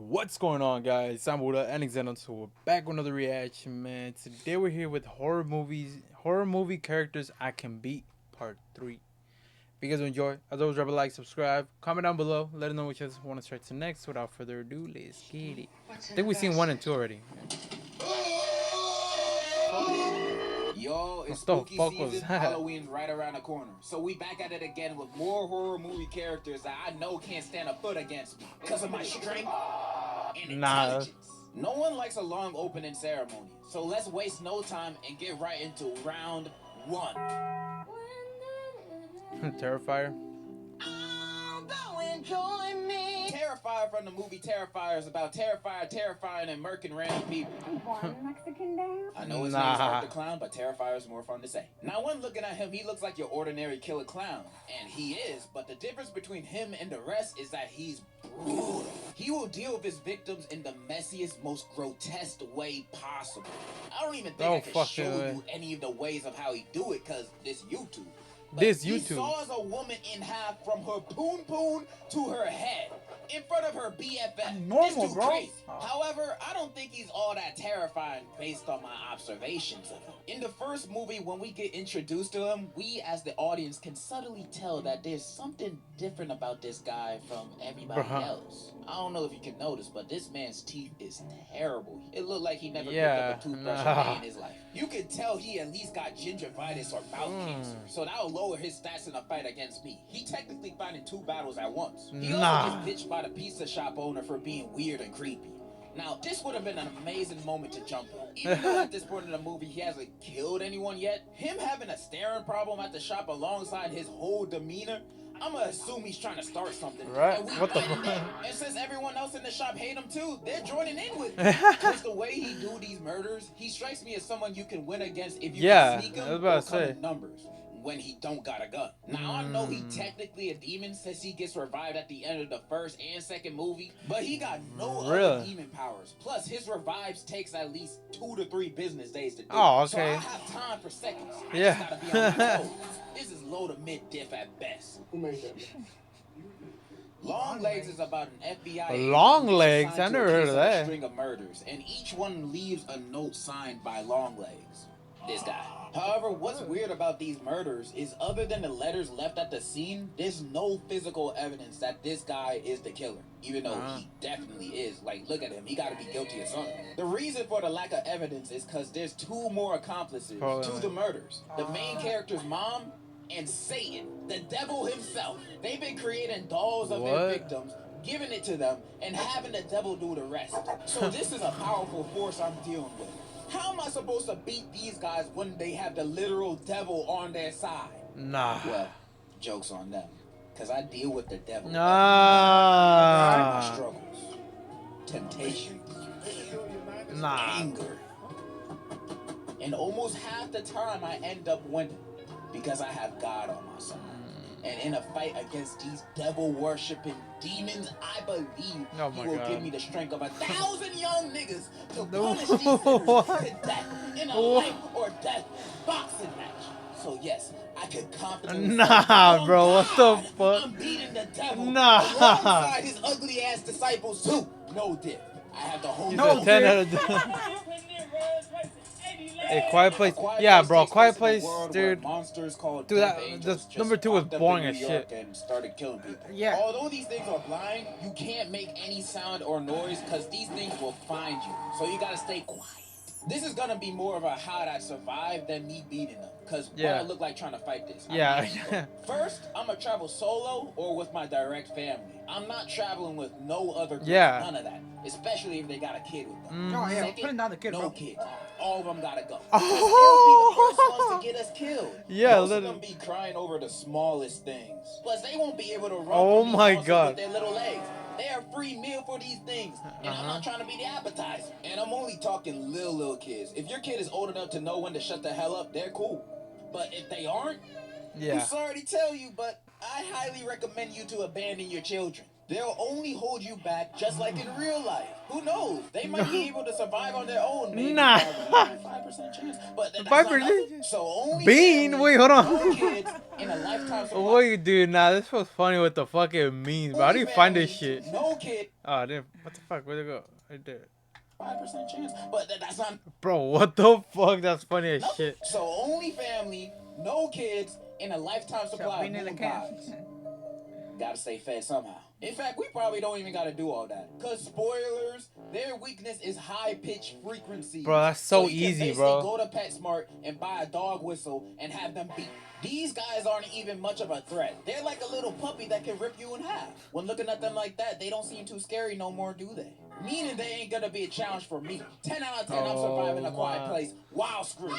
What's going on, guys? I'm Buddha and Xzendo, so we're back with another reaction, man. Today we're here with horror movie characters I can beat, part 3. If you guys enjoy, as always, drop a like, subscribe, comment down below, let us know which ones want to start to next. Without further ado, let's get it. I think we've seen 1 and 2 already. Yo, it's What the spooky fuck was season. that? Halloween's right around the corner. So we back at it again with more horror movie characters that I know can't stand a foot against me because of my strength and intelligence. No one likes a long opening ceremony. So let's waste no time and get right into round 1. Terrifier. Terrifier from the movie Terrifier is about Terrifier terrifying and murking random people. I know his name's Art the Clown, but Terrifier is more fun to say. Now, when looking at him, he looks like your ordinary killer clown. And he is, but the difference between him and the rest is that he's brutal. He will deal with his victims in the messiest, most grotesque way possible. I don't even think I can show you any of the ways of how he do it, because this YouTube. But he saws a woman in half from her poon to her head in front of her BFF. Normal, bro. Crazy. However, I don't think he's all that terrifying based on my observations of him. In the first movie, when we get introduced to him, we as the audience can subtly tell that there's something different about this guy from everybody else. I don't know if you can notice, but this man's teeth is terrible. It looked like he never picked up a toothbrush a day in his life. You can tell he at least got gingivitis or mouth cancer, so that'll lower his stats in a fight against me. He technically fighting 2 battles at once. He also gets bitched by the pizza shop owner for being weird and creepy. Now, this would have been an amazing moment to jump on. Even though at this point in the movie he hasn't killed anyone yet, him having a staring problem at the shop alongside his whole demeanor, I'm gonna assume he's trying to start something. Right? What the fuck? And since everyone else in the shop hate him too, they're joining in with him. Just the way he do these murders, he strikes me as someone you can win against if you can sneak him or come in numbers when he don't got a gun. Now, I know he technically a demon since he gets revived at the end of the first and second movie, but he got no other demon powers. Plus, his revives takes at least 2 to 3 business days to do. So I have time for seconds. I just gotta be on my toes. This is low to mid diff at best. Who made that? Long Legs is about an FBI Long Legs? I never heard of that. A string of murders, and each one leaves a note signed by Long Legs. This guy. However, what's weird about these murders is other than the letters left at the scene, there's no physical evidence that this guy is the killer. Even though he definitely is. Like, look at him. He got to be guilty of something. The reason for the lack of evidence is because there's 2 more accomplices to the murders. The main character's mom and Satan, the devil himself. They've been creating dolls of their victims, giving it to them, and having the devil do the rest. So this is a powerful force I'm dealing with. How am I supposed to beat these guys when they have the literal devil on their side? Well, joke's on them. Because I deal with the devil. My struggles. Temptation. Anger. And almost half the time I end up winning. Because I have God on my side. And in a fight against these devil-worshipping demons, I believe he will give me the strength of 1,000 young niggas to punish these niggas to death in a life or death boxing match. So yes, I could confidently say, bro, what the fuck? I'm beating the devil alongside his ugly ass disciples too. No dip. I have the whole 10 out of 10. Hey, Quiet Place. Yeah, bro, Quiet Place, dude. Dude, the number 2 was boring as shit. And started killing people. Yeah. Although these things are blind, you can't make any sound or noise because these things will find you. So you gotta stay quiet. This is gonna be more of a how'd I survive than me beating them. Because what I look like trying to fight this. First, I'm gonna travel solo or with my direct family. I'm not traveling with no other group. None of that. Especially if they got a kid with them. Second, put another kid, no kids. All of them gotta go. They'll be the first ones to get us killed. Most of them be crying over the smallest things. Plus, they won't be able to run with their little legs. They're a free meal for these things. And I'm not trying to be the appetizer. And I'm only talking little kids. If your kid is old enough to know when to shut the hell up, they're cool. But if they aren't, I'm sorry to tell you, but I highly recommend you to abandon your children. They'll only hold you back just like in real life. Who knows? They might be able to survive on their own, maybe. Nah. 5% chance. But that's not nothing. 5%? So only Bean? family, Wait, hold on. no kids, and a lifetime supply. Wait, dude, nah, this was funny with the fucking memes, bro. How do you find this shit? No kid. Oh, I didn't. What the fuck? Where'd it go? Right there. 5% chance. But that's not. Bro, what the fuck? That's funny as shit. So only family, no kids, and a lifetime supply of moon pies. Gotta stay fed somehow. In fact, we probably don't even gotta do all that. Cause spoilers, their weakness is high-pitched frequency. Bro, that's so you can easy, basically bro. go to PetSmart and buy a dog whistle and have them beat. These guys aren't even much of a threat. They're like a little puppy that can rip you in half. When looking at them like that, they don't seem too scary no more, do they? Meaning they ain't gonna be a challenge for me. 10 out of 10, I'm surviving a quiet place. Wild scream.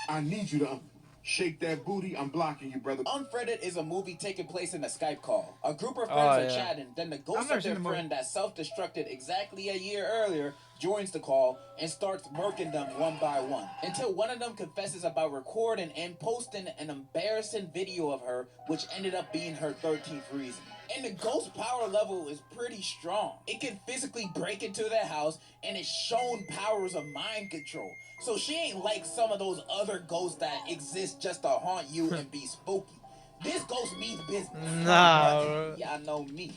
I need you to shake that booty. I'm blocking you, brother. Unfriended is a movie taking place in a Skype call. A group of friends are yeah. chatting, then the ghost of their friend that self-destructed exactly a year earlier joins the call and starts murking them one by one. Until one of them confesses about recording and posting an embarrassing video of her, which ended up being her 13th reason. And the ghost power level is pretty strong. It can physically break into their house, and it's shown powers of mind control. So she ain't like some of those other ghosts that exist just to haunt you and be spooky. This ghost means business. Nah. Y'all know me.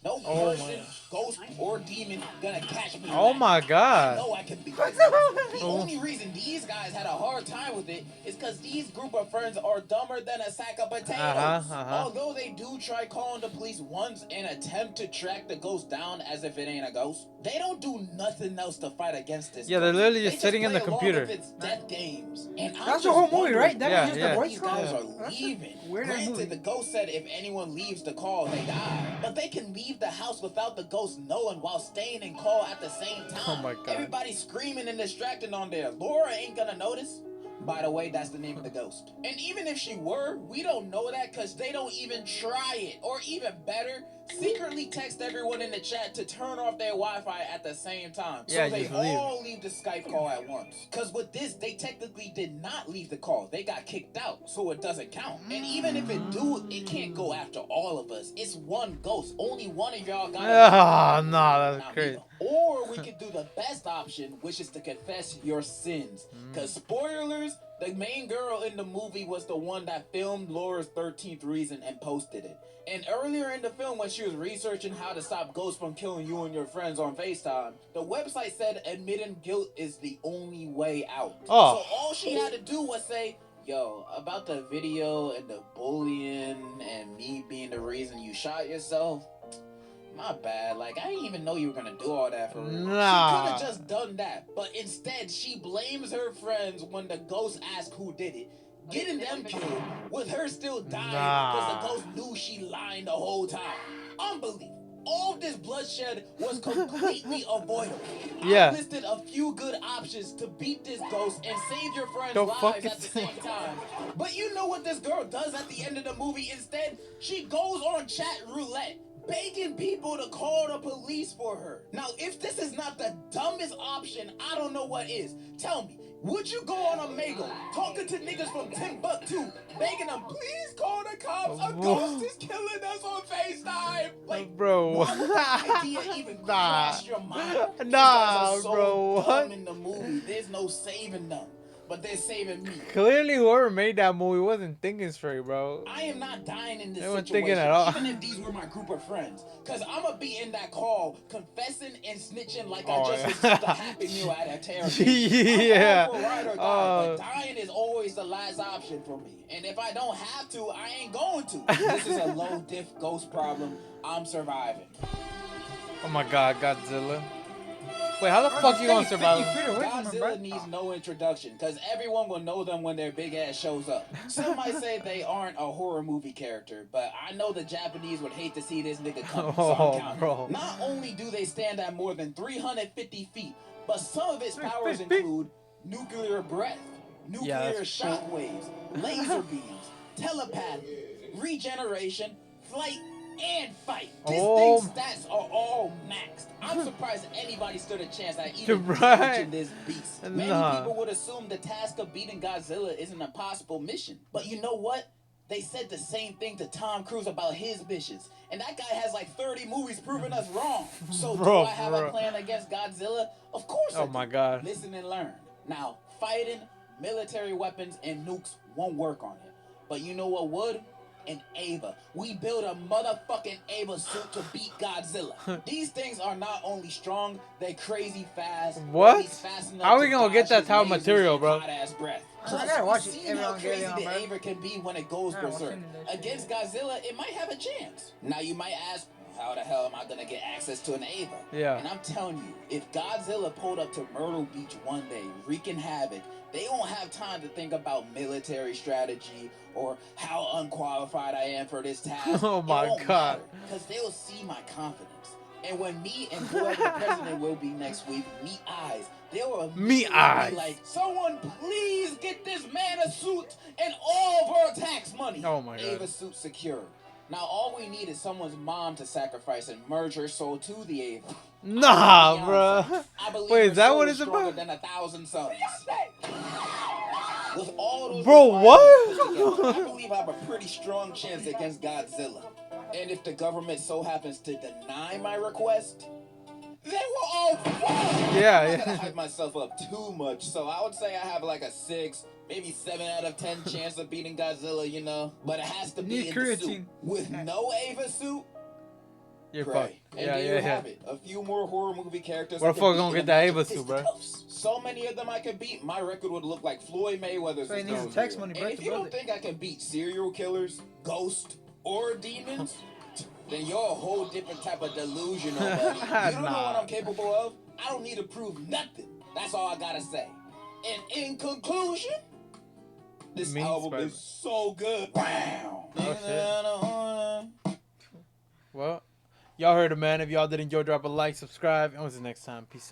No person, ghost, or demon gonna catch me. Oh my god. I know I can be. The only reason these guys had a hard time with it is because these group of friends are dumber than a sack of potatoes. Although they do try calling the police once and attempt to track the ghost down as if it ain't a ghost, they don't do nothing else to fight against this. Yeah, they're literally just sitting in the computer. It's death games. And that's the whole movie, right? That was just the voice these call. guys are leaving. Granted, the ghost said if anyone leaves the call, they die. But they can leave the house without the ghost knowing while staying in call at the same time. Oh my god. Everybody's screaming and distracting on there. Laura ain't gonna notice. By the way, that's the name of the ghost. And even if she were, we don't know that because they don't even try it. Or even better, secretly text everyone in the chat to turn off their Wi-Fi at the same time. Yeah, so they all leave the Skype call at once. Because with this, they technically did not leave the call. They got kicked out, so it doesn't count. And even if it do, it can't go after all of us. It's one ghost. Only one of y'all got Ah, nah, that's crazy. Or we could do the best option, which is to confess your sins. Because spoilers, the main girl in the movie was the one that filmed Laura's 13th reason and posted it. And earlier in the film, when she was researching how to stop ghosts from killing you and your friends on FaceTime, the website said admitting guilt is the only way out. Oh. So all she had to do was say, yo, about the video and the bullying and me being the reason you shot yourself, my bad. Like, I didn't even know you were gonna do all that for real. Nah. She could have just done that. But instead, she blames her friends when the ghost asked who did it, getting them killed, with her still dying because the ghost knew she lying the whole time. Unbelievable. All this bloodshed was completely avoidable. Yeah. I listed a few good options to beat this ghost and save your friends' lives at the same time. But you know what this girl does at the end of the movie instead? She goes on chat roulette, begging people to call the police for her. Now, if this is not the dumbest option, I don't know what is. Tell me, would you go on a Omegle, talking to niggas from Timbuktu, begging them, please call the cops, a ghost is killing us on FaceTime? Like, bro, why would that idea even cross your mind? These nah, guys are so bro, dumb in the movie, there's no saving them. But they're saving me. Clearly, whoever made that movie wasn't thinking straight, bro. I am not dying in this They weren't situation, thinking at all. even if these were my group of friends. Because I'm going to be in that call, confessing and snitching like I just received a Happy Meal at a terror. Yeah. I'm all for ride or die, but dying is always the last option for me. And if I don't have to, I ain't going to. This is a low-diff ghost problem. I'm surviving. Oh my god, Godzilla. Wait, how the fuck you gonna survive? Godzilla needs no introduction, because everyone will know them when their big ass shows up. Some might say they aren't a horror movie character, but I know the Japanese would hate to see this nigga come. So I'm counting. Bro. Not only do they stand at more than 350 feet, but some of its powers include nuclear breath, nuclear shockwaves, laser beams, telepathy, regeneration, flight, and fight. This thing's stats are all maxed. I'm surprised anybody stood a chance at even catching this beast. Many people would assume the task of beating Godzilla is an impossible mission. But you know what? They said the same thing to Tom Cruise about his bitches. And that guy has like 30 movies proving us wrong. So Bro, do I have a plan against Godzilla? Of course I Oh do. my God. Listen and learn. Now, fighting, military weapons, and nukes won't work on it. But you know what would? An Ava. We build a motherfucking Ava suit to beat Godzilla. These things are not only strong, they're crazy fast. What? Fast enough How are we to gonna get dodge that his type of lasers material, and bro? hot-ass breath. I Plus, gotta watch it. we've seen Everyone how crazy get it on, the bro. Ava can be when it goes I gotta watch berserk. it in that shit, Against Godzilla, it might have a chance. Now you might ask, how the hell am I gonna get access to an Ava? Yeah. And I'm telling you, if Godzilla pulled up to Myrtle Beach one day, wreaking havoc, they won't have time to think about military strategy or how unqualified I am for this task. Oh my God. Because they'll see my confidence. And when me and whoever the president will be next week meet eyes, they'll immediately eyes. be like, someone please get this man a suit and all of our tax money. Oh my God. Ava suit secure. Now all we need is someone's mom to sacrifice and merge her soul to the Ava. Nah, bro. I believe Wait, her is that soul what is it's stronger about? than 1,000 suns. With all those Bro, requirements what? put together, I believe I have a pretty strong chance against Godzilla. And if the government so happens to deny my request, then we're all fucked. Yeah, I'm not yeah. gonna hype myself up too much, so I would say I have like a 6, maybe 7 out of 10 chance of beating Godzilla, you know? But it has to be Need in the suit. creatine. With no Ava suit, You're pray. fucked. And Yeah, there yeah, you yeah. have it. A few more horror movie characters. Where I the can fuck beat gonna in get a that match Ava of suit, bro? fisticuffs. So many of them I can beat, my record would look like Floyd Mayweather's. So he is needs going tax through. money, bro, And to if you build don't it. think I can beat serial killers, ghosts, or demons, then you're a whole different type of delusional, buddy. You don't know what Nah. I'm capable of? I don't need to prove nothing. That's all I gotta say. And in conclusion, this Me, album Spider-Man. is so good. Wow. Well, y'all heard it, man. If y'all did enjoy, drop a like, subscribe, and what's the next time? Peace out.